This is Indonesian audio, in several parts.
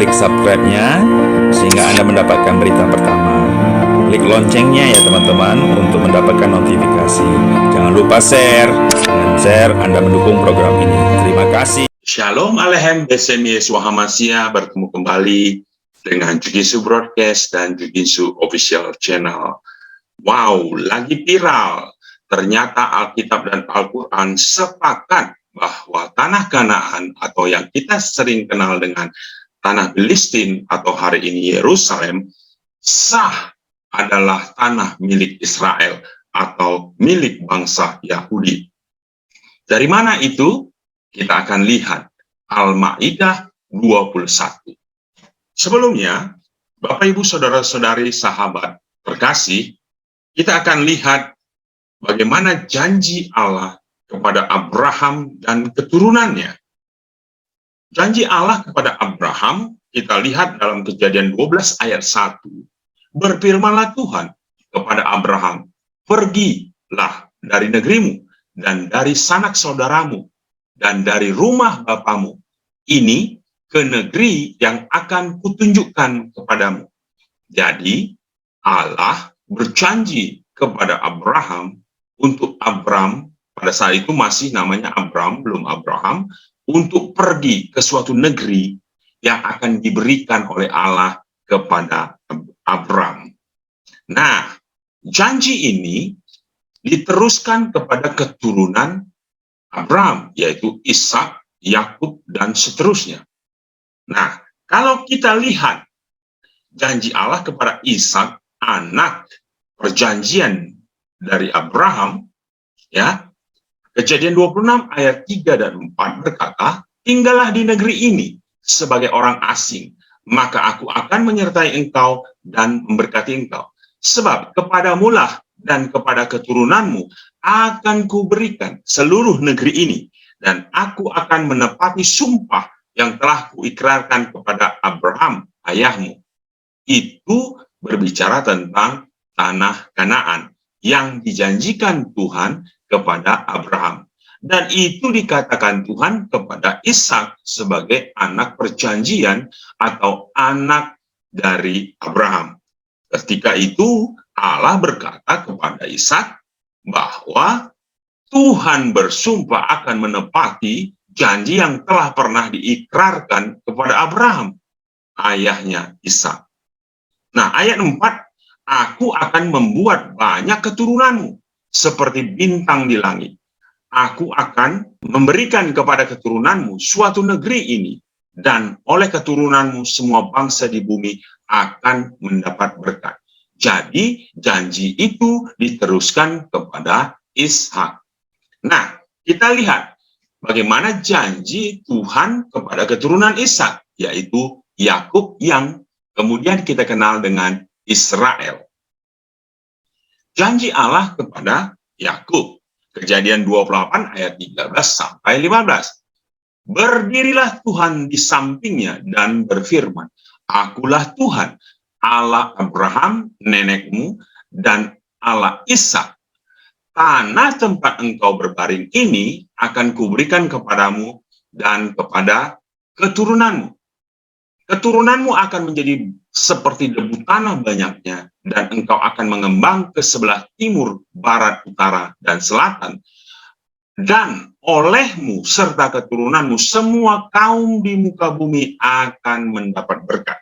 klik subscribe-nya sehingga Anda mendapatkan berita pertama. Klik loncengnya ya teman-teman untuk mendapatkan notifikasi. Jangan lupa share. Dengan share Anda mendukung program ini. Terima kasih. Shalom Alehem Besem Yeshua HaMashiach, bertemu kembali dengan Jujitsu Broadcast dan Jujitsu Official Channel. Wow, lagi viral. Ternyata Alkitab dan Al-Quran sepakat bahwa tanah Kanaan atau yang kita sering kenal dengan tanah Filistin atau hari ini Yerusalem sah adalah tanah milik Israel atau milik bangsa Yahudi. Dari mana itu? Kita akan lihat Al-Maidah 21. Sebelumnya, Bapak Ibu Saudara-saudari sahabat terkasih, kita akan lihat bagaimana janji Allah kepada Abraham dan keturunannya. Janji Allah kepada Abraham, kita lihat dalam Kejadian 12 ayat 1. Berfirmanlah Tuhan kepada Abraham, pergilah dari negerimu dan dari sanak saudaramu dan dari rumah bapamu ini ke negeri yang akan kutunjukkan kepadamu. Jadi Allah berjanji kepada Abraham untuk Abram, pada saat itu masih namanya Abram, belum Abraham, untuk pergi ke suatu negeri yang akan diberikan oleh Allah kepada Abram. Nah, janji ini diteruskan kepada keturunan Abram, yaitu Ishak, Yakub, dan seterusnya. Nah, kalau kita lihat janji Allah kepada Ishak, anak perjanjian dari Abraham, ya, Kejadian 26 ayat 3 dan 4 berkata, tinggallah di negeri ini sebagai orang asing, maka aku akan menyertai engkau dan memberkati engkau. Sebab kepadamulah dan kepada keturunanmu akan kuberikan seluruh negeri ini, dan aku akan menepati sumpah yang telah kuikrarkan kepada Abraham, ayahmu. Itu berbicara tentang tanah Kanaan yang dijanjikan Tuhan kepada Abraham. Dan itu dikatakan Tuhan kepada Ishak sebagai anak perjanjian atau anak dari Abraham. Ketika itu Allah berkata kepada Ishak bahwa Tuhan bersumpah akan menepati janji yang telah pernah diikrarkan kepada Abraham, ayahnya Ishak. Nah, ayat 4, aku akan membuat banyak keturunanmu seperti bintang di langit. Aku akan memberikan kepada keturunanmu suatu negeri ini, dan oleh keturunanmu semua bangsa di bumi akan mendapat berkat. Jadi janji itu diteruskan kepada Ishak. Nah, kita lihat bagaimana janji Tuhan kepada keturunan Ishak, yaitu Yakub yang kemudian kita kenal dengan Israel. Janji Allah kepada Yakub, Kejadian 28 ayat 13 sampai 15. Berdirilah Tuhan di sampingnya dan berfirman, akulah Tuhan, Allah Abraham, nenekmu, dan Allah Ishak. Tanah tempat engkau berbaring ini akan kuberikan kepadamu dan kepada keturunanmu. Keturunanmu akan menjadi seperti debu tanah banyaknya, dan engkau akan mengembang ke sebelah timur, barat, utara, dan selatan. Dan olehmu serta keturunanmu semua kaum di muka bumi akan mendapat berkat.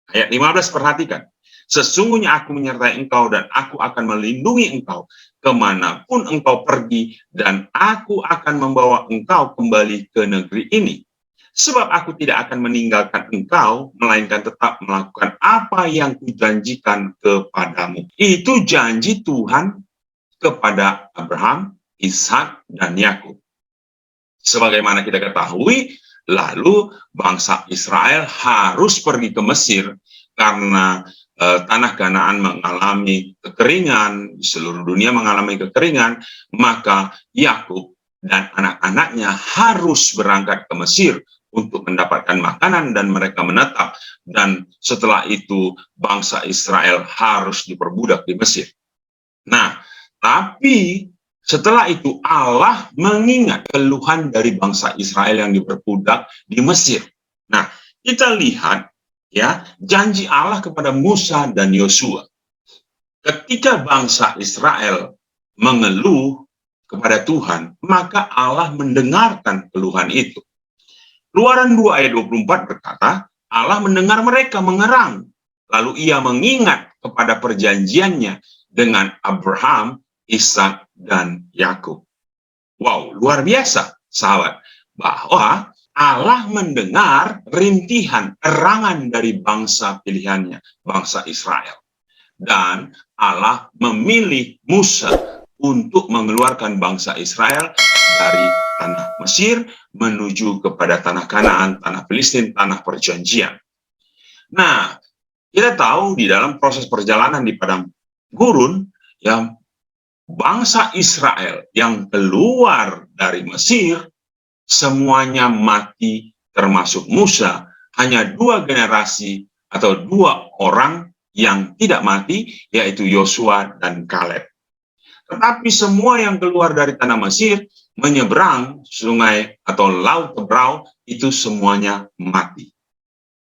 Ayat 15, perhatikan. Sesungguhnya aku menyertai engkau dan aku akan melindungi engkau kemanapun engkau pergi, dan aku akan membawa engkau kembali ke negeri ini. Sebab aku tidak akan meninggalkan engkau, melainkan tetap melakukan apa yang kujanjikan kepadamu. Itu janji Tuhan kepada Abraham, Ishak, dan Yakub. Sebagaimana kita ketahui, lalu bangsa Israel harus pergi ke Mesir karena tanah Kanaan mengalami kekeringan, seluruh dunia mengalami kekeringan, maka Yakub dan anak-anaknya harus berangkat ke Mesir untuk mendapatkan makanan dan mereka menetap, dan setelah itu bangsa Israel harus diperbudak di Mesir. Nah, tapi setelah itu Allah mengingat keluhan dari bangsa Israel yang diperbudak di Mesir. Nah, kita lihat ya, janji Allah kepada Musa dan Yosua. Ketika bangsa Israel mengeluh kepada Tuhan, maka Allah mendengarkan keluhan itu. Keluaran 2 ayat 24 berkata, Allah mendengar mereka mengerang, lalu ia mengingat kepada perjanjiannya dengan Abraham, Ishak, dan Yakub. Wow, luar biasa, sahabat, bahwa Allah mendengar rintihan, erangan dari bangsa pilihannya, bangsa Israel. Dan Allah memilih Musa untuk mengeluarkan bangsa Israel dari tanah Mesir menuju kepada tanah Kanaan, tanah Filistin, tanah perjanjian. Nah, kita tahu di dalam proses perjalanan di padang gurun, ya, bangsa Israel yang keluar dari Mesir semuanya mati, termasuk Musa. Hanya 2 generasi atau 2 orang yang tidak mati, yaitu Yosua dan Kaleb. Tetapi semua yang keluar dari tanah Mesir, menyeberang sungai atau laut Tebrau, itu semuanya mati.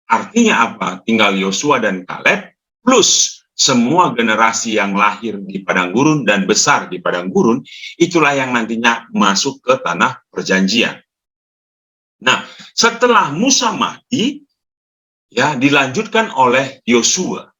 Artinya apa? Tinggal Yosua dan Kaleb, plus semua generasi yang lahir di padang gurun dan besar di padang gurun, itulah yang nantinya masuk ke tanah perjanjian. Nah, setelah Musa mati, ya, dilanjutkan oleh Yosua.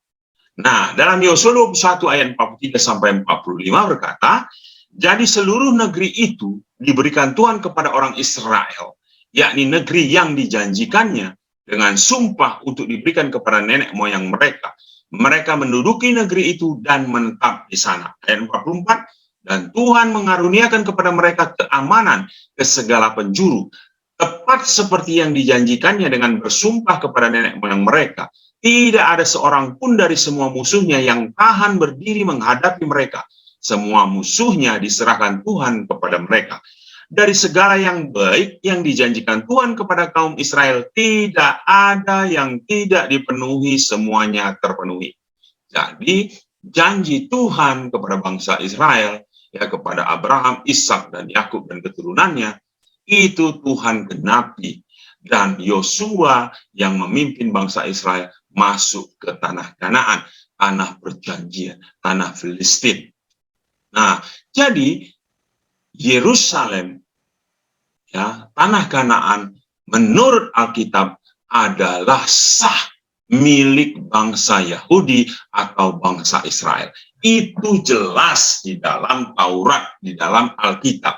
Nah, dalam Yosua 21 ayat 43 sampai 45 berkata, jadi seluruh negeri itu diberikan Tuhan kepada orang Israel, yakni negeri yang dijanjikannya dengan sumpah untuk diberikan kepada nenek moyang mereka. Mereka menduduki negeri itu dan menetap di sana. Ayat 44, dan Tuhan mengaruniakan kepada mereka keamanan ke segala penjuru, tepat seperti yang dijanjikannya dengan bersumpah kepada nenek moyang mereka. Tidak ada seorang pun dari semua musuhnya yang tahan berdiri menghadapi mereka. Semua musuhnya diserahkan Tuhan kepada mereka. Dari segala yang baik yang dijanjikan Tuhan kepada kaum Israel, tidak ada yang tidak dipenuhi, semuanya terpenuhi. Jadi, janji Tuhan kepada bangsa Israel, ya, kepada Abraham, Ishak, dan Yakub dan keturunannya, itu Tuhan genapi. Dan Yosua yang memimpin bangsa Israel masuk ke tanah Kanaan, tanah perjanjian, tanah Filistin. Nah, jadi Yerusalem, ya, tanah Kanaan, menurut Alkitab adalah sah milik bangsa Yahudi atau bangsa Israel. Itu jelas di dalam Taurat, di dalam Alkitab.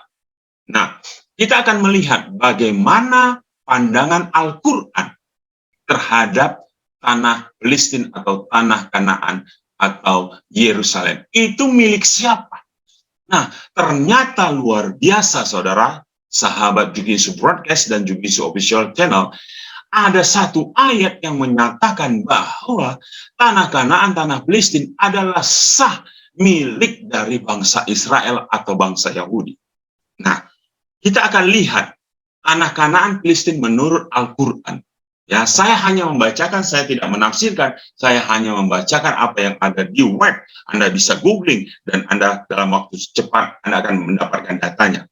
Nah, kita akan melihat bagaimana pandangan Al-Quran terhadap tanah Filistin atau tanah Kanaan atau Yerusalem. Itu milik siapa? Nah, ternyata luar biasa, saudara, sahabat Jugisu Broadcast dan Jugisu Official Channel, ada satu ayat yang menyatakan bahwa tanah Kanaan, tanah Filistin adalah sah milik dari bangsa Israel atau bangsa Yahudi. Nah, kita akan lihat tanah Kanaan, Filistin menurut Al-Quran. Ya, saya hanya membacakan, saya tidak menafsirkan, saya hanya membacakan apa yang ada di web. Anda bisa googling dan Anda dalam waktu cepat Anda akan mendapatkan datanya.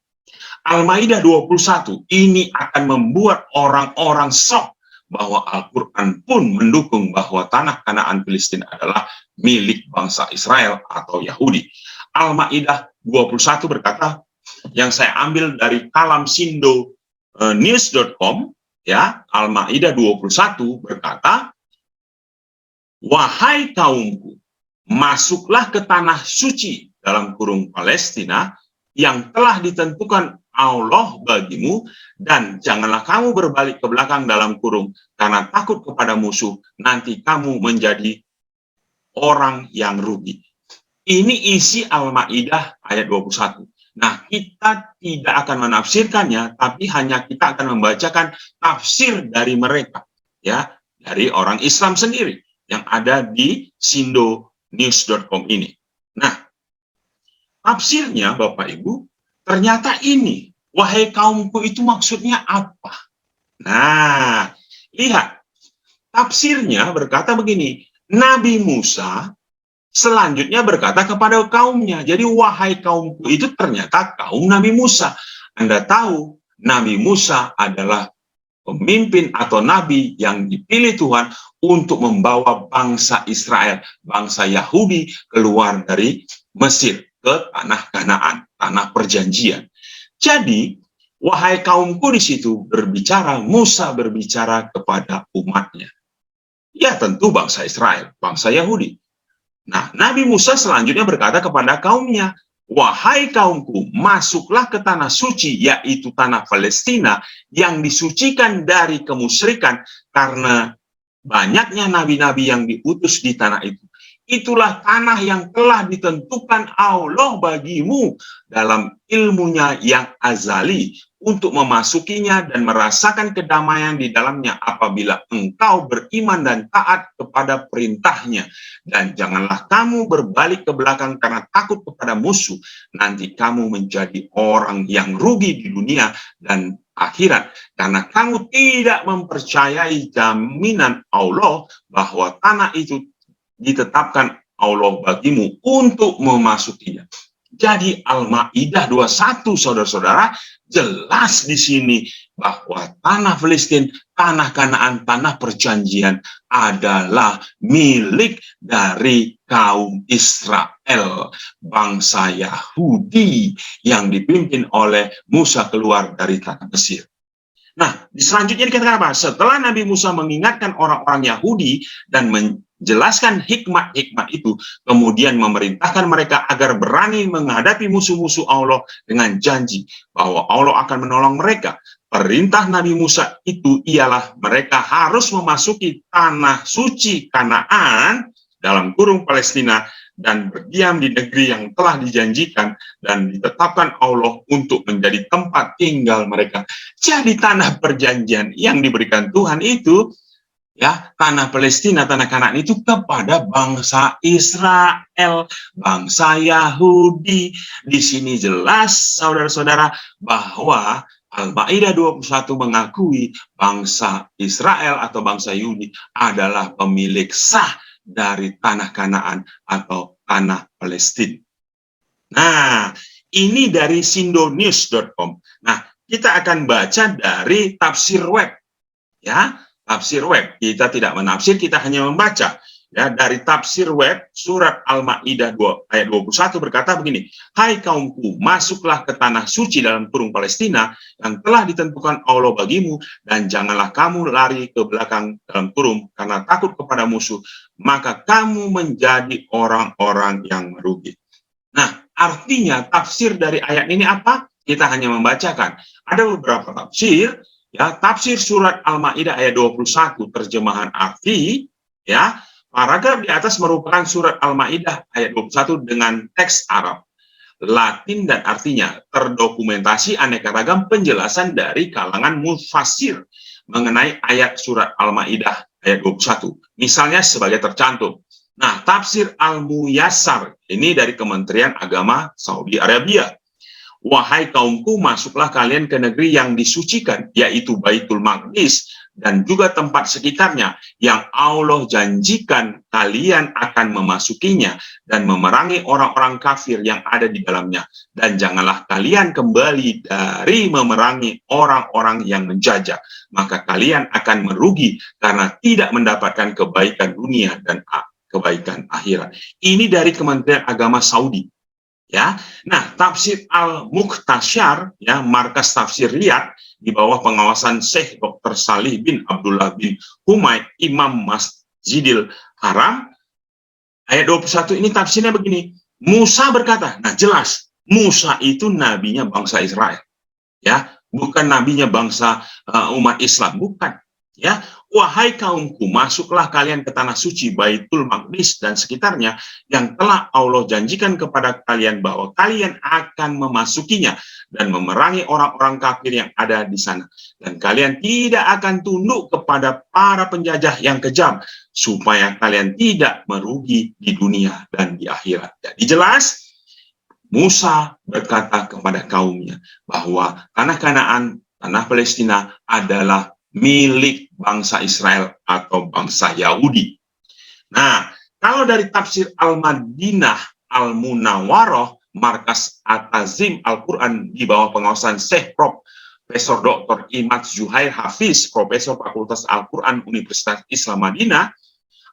Al-Maidah 21 ini akan membuat orang-orang shock bahwa Al-Quran pun mendukung bahwa tanah Kanaan Filistin adalah milik bangsa Israel atau Yahudi. Al-Maidah 21 berkata, yang saya ambil dari kalamsindo news.com, ya, Al-Maidah 21 berkata, wahai kaumku, masuklah ke tanah suci dalam kurung Palestina yang telah ditentukan Allah bagimu, dan janganlah kamu berbalik ke belakang dalam kurung karena takut kepada musuh, nanti kamu menjadi orang yang rugi. Ini isi Al-Maidah ayat 21. Nah, kita tidak akan menafsirkannya, tapi hanya kita akan membacakan tafsir dari mereka, ya, dari orang Islam sendiri yang ada di sindonews.com ini. Nah, tafsirnya, Bapak Ibu, ternyata ini, wahai kaumku, itu maksudnya apa? Nah, lihat, tafsirnya berkata begini, Nabi Musa selanjutnya berkata kepada kaumnya. Jadi wahai kaumku itu ternyata kaum Nabi Musa. Anda tahu Nabi Musa adalah pemimpin atau nabi yang dipilih Tuhan untuk membawa bangsa Israel, bangsa Yahudi keluar dari Mesir ke tanah Kanaan, tanah perjanjian. Jadi, wahai kaumku, di situ berbicara, Musa berbicara kepada umatnya. Ya, tentu bangsa Israel, bangsa Yahudi. Nah, Nabi Musa selanjutnya berkata kepada kaumnya, wahai kaumku, masuklah ke tanah suci, yaitu tanah Palestina, yang disucikan dari kemusyrikan, karena banyaknya nabi-nabi yang diutus di tanah itu. Itulah tanah yang telah ditentukan Allah bagimu dalam ilmunya yang azali, untuk memasukinya dan merasakan kedamaian di dalamnya apabila engkau beriman dan taat kepada perintahnya. Dan janganlah kamu berbalik ke belakang karena takut kepada musuh. Nanti kamu menjadi orang yang rugi di dunia dan akhirat, karena kamu tidak mempercayai jaminan Allah bahwa tanah itu ditetapkan Allah bagimu untuk memasukinya. Jadi Al-Maidah 21, saudara-saudara, jelas di sini bahwa tanah Palestina, tanah Kanaan, tanah perjanjian adalah milik dari kaum Israel, bangsa Yahudi yang dipimpin oleh Musa keluar dari tanah Mesir. Nah, selanjutnya dikatakan apa? Setelah Nabi Musa mengingatkan orang-orang Yahudi dan menjelaskan hikmat-hikmat itu, kemudian memerintahkan mereka agar berani menghadapi musuh-musuh Allah dengan janji bahwa Allah akan menolong mereka. Perintah Nabi Musa itu ialah mereka harus memasuki tanah suci Kanaan, dalam kurung Palestina, dan berdiam di negeri yang telah dijanjikan dan ditetapkan Allah untuk menjadi tempat tinggal mereka. Jadi tanah perjanjian yang diberikan Tuhan itu, ya, tanah Palestina, tanah Kanaan itu kepada bangsa Israel, bangsa Yahudi. Di sini jelas, saudara-saudara, bahwa Al-Maidah 21 mengakui bangsa Israel atau bangsa Yahudi adalah pemilik sah dari tanah Kanaan atau tanah Palestina. Nah, ini dari sindonews.com. Nah, kita akan baca dari tafsir web. Ya, tafsir web. Kita tidak menafsir, kita hanya membaca. Ya, dari tafsir web surat Al-Maidah 2 ayat 21 berkata begini, hai kaumku, masuklah ke tanah suci dalam kurung Palestina yang telah ditentukan Allah bagimu, dan janganlah kamu lari ke belakang dalam kurung karena takut kepada musuh, maka kamu menjadi orang-orang yang merugi. Nah, artinya tafsir dari ayat ini apa? Kita hanya membacakan. Ada beberapa tafsir, ya, tafsir surat Al-Maidah ayat 21 terjemahan arti, ya. Paragraf di atas merupakan surat Al-Maidah ayat 21 dengan teks Arab, Latin, dan artinya terdokumentasi aneka ragam penjelasan dari kalangan mufassir mengenai ayat surat Al-Maidah ayat 21. Misalnya sebagai tercantum. Nah, tafsir Al-Muyassar ini dari Kementerian Agama Saudi Arabia. Wahai kaumku, masuklah kalian ke negeri yang disucikan, yaitu Baitul Maqdis, dan juga tempat sekitarnya yang Allah janjikan kalian akan memasukinya dan memerangi orang-orang kafir yang ada di dalamnya. Dan janganlah kalian kembali dari memerangi orang-orang yang menjajah, maka kalian akan merugi karena tidak mendapatkan kebaikan dunia dan kebaikan akhirat. Ini dari Kementerian Agama Saudi. Ya, nah, tafsir Al-Mukhtasyar, ya, markas tafsir Riyadh di bawah pengawasan Syekh Dr. Salih bin Abdullah bin Humaid, Imam Masjidil Haram, ayat 21 ini tafsirnya begini. Musa berkata, nah jelas, Musa itu nabinya bangsa Israel, ya, bukan nabinya bangsa umat Islam, bukan. Ya, wahai kaumku, masuklah kalian ke tanah suci Baitul Maqdis dan sekitarnya yang telah Allah janjikan kepada kalian bahwa kalian akan memasukinya dan memerangi orang-orang kafir yang ada di sana. Dan kalian tidak akan tunduk kepada para penjajah yang kejam, supaya kalian tidak merugi di dunia dan di akhirat. Jadi jelas, Musa berkata kepada kaumnya bahwa tanah Kanaan, tanah Palestina adalah milik bangsa Israel atau bangsa Yahudi. Nah, kalau dari tafsir Al-Madinah Al-Munawwaroh, markas At-Tazim Al-Quran di bawah pengawasan Syekh Prof. Profesor Dr. Imad Zuhair Hafiz, Profesor Fakultas Al-Quran Universitas Islam Madinah,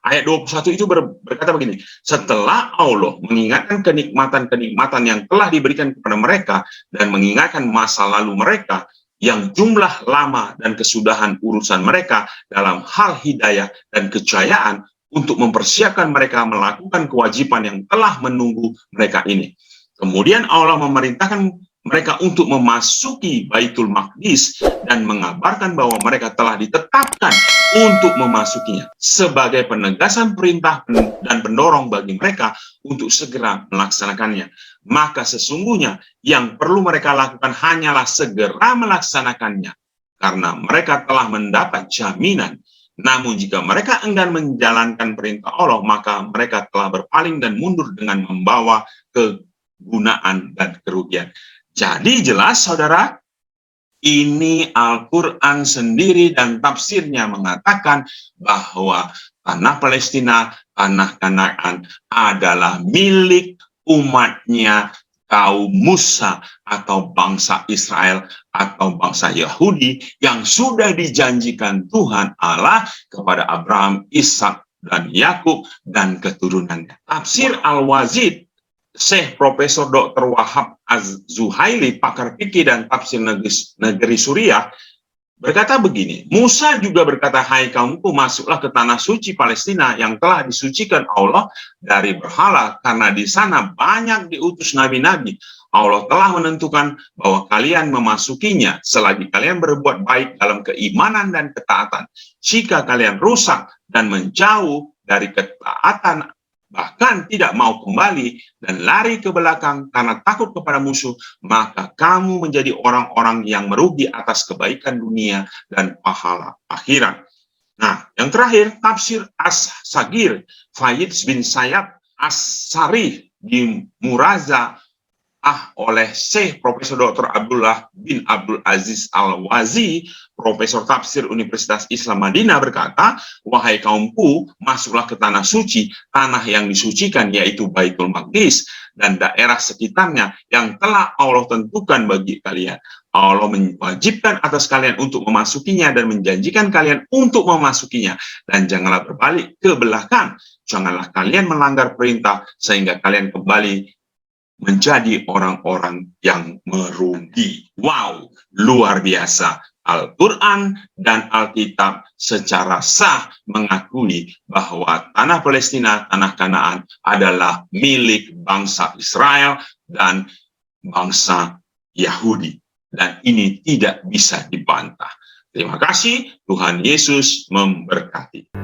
ayat 21 itu berkata begini, setelah Allah mengingatkan kenikmatan-kenikmatan yang telah diberikan kepada mereka dan mengingatkan masa lalu mereka yang jumlah lama dan kesudahan urusan mereka dalam hal hidayah dan kejayaan untuk mempersiapkan mereka melakukan kewajiban yang telah menunggu mereka ini. Kemudian Allah memerintahkan mereka untuk memasuki Baitul Maqdis dan mengabarkan bahwa mereka telah ditetapkan untuk memasukinya sebagai penegasan perintah dan pendorong bagi mereka untuk segera melaksanakannya. Maka sesungguhnya yang perlu mereka lakukan hanyalah segera melaksanakannya karena mereka telah mendapat jaminan. Namun jika mereka enggan menjalankan perintah Allah, maka mereka telah berpaling dan mundur dengan membawa kegunaan dan kerugian. Jadi jelas saudara, ini Al-Quran sendiri dan tafsirnya mengatakan bahwa tanah Palestina, tanah Kanaan adalah milik umatnya kaum Musa atau bangsa Israel atau bangsa Yahudi yang sudah dijanjikan Tuhan Allah kepada Abraham, Ishak, dan Yakub dan keturunannya. Tafsir Al-Wazid Syekh Profesor Dr. Wahab Az-Zuhaili, pakar fikih dan tafsir negeri Suriah, berkata begini, Musa juga berkata, hai kaumku, masuklah ke tanah suci Palestina yang telah disucikan Allah dari berhala, karena di sana banyak diutus nabi-nabi. Allah telah menentukan bahwa kalian memasukinya selagi kalian berbuat baik dalam keimanan dan ketaatan. Jika kalian rusak dan menjauh dari ketaatan, bahkan tidak mau kembali dan lari ke belakang karena takut kepada musuh, maka kamu menjadi orang-orang yang merugi atas kebaikan dunia dan pahala akhirat. Nah, yang terakhir, tafsir As-Sagir, Fayyid bin Sayyad As-Sarih di Muraza oleh Syekh Profesor Dr. Abdullah bin Abdul Aziz Al-Wazi, Profesor Tafsir Universitas Islam Madinah, berkata, wahai kaumku, masuklah ke tanah suci, tanah yang disucikan yaitu Baitul Maqdis dan daerah sekitarnya yang telah Allah tentukan bagi kalian. Allah mewajibkan atas kalian untuk memasukinya dan menjanjikan kalian untuk memasukinya. Dan janganlah berbalik ke belakang. Janganlah kalian melanggar perintah sehingga kalian kembali menjadi orang-orang yang merugi. Wow, luar biasa. Al-Quran dan Alkitab secara sah mengakui bahwa tanah Palestina, tanah Kanaan adalah milik bangsa Israel dan bangsa Yahudi. Dan ini tidak bisa dibantah. Terima kasih, Tuhan Yesus memberkati.